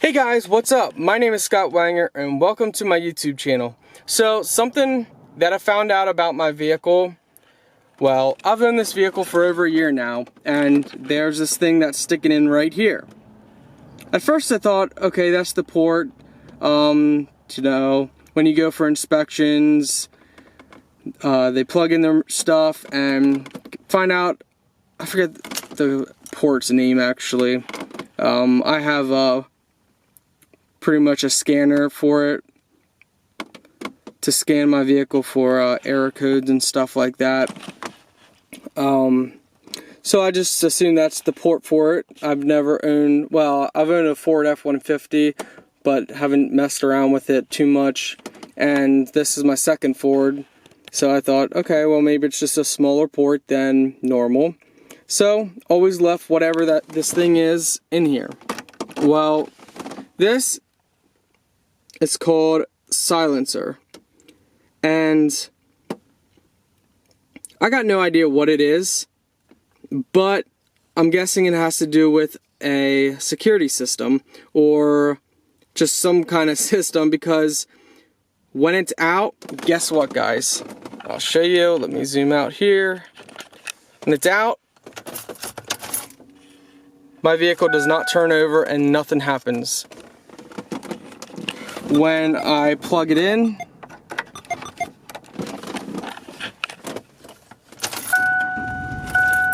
Hey guys, what's up? My name is Scott Wanger and welcome to my YouTube channel. So something that I found out about my vehicle, well, I've owned this vehicle for over a year now, and there's this thing that's sticking in right here. At first I thought, okay, that's the port. When you go for inspections, they plug in their stuff and find out, I forget the port's name actually. I have pretty much a scanner for it to scan my vehicle for error codes and stuff like that. So I just assume that's the port for it. I've never owned, well, I've owned a Ford F-150, but haven't messed around with it too much. And this is my second Ford, so I thought, okay, well maybe it's just a smaller port than normal. So always left whatever this thing is in here. Well, this is called silencer, and I got no idea what it is, but I'm guessing it has to do with a security system or just some kind of system, because when it's out, guess what guys? I'll show you, let me zoom out here. When it's out, my vehicle does not turn over and nothing happens. When I plug it in,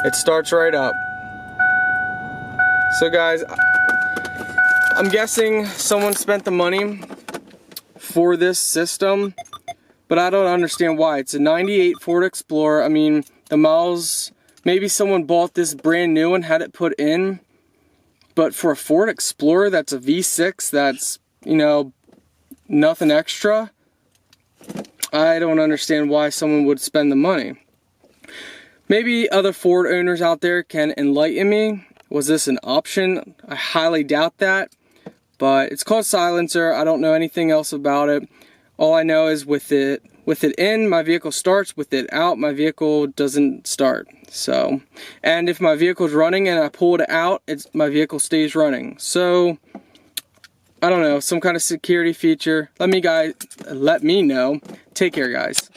it starts right up. So guys, I'm guessing someone spent the money for this system, but I don't understand why. It's a 98 Ford Explorer. I mean, the miles, maybe someone bought this brand new and had it put in, but for a Ford Explorer that's a V6, that's, nothing extra, I don't understand why someone would spend the money. Maybe other Ford owners out there can enlighten me. Was this an option? I highly doubt that, but it's called silencer. I don't know anything else about it. All I know is with it in, my vehicle starts. With it out, my vehicle doesn't start. So, and if my vehicle's running and I pull it out, my vehicle stays running. So I don't know, some kind of security feature. Let me know. Take care, guys.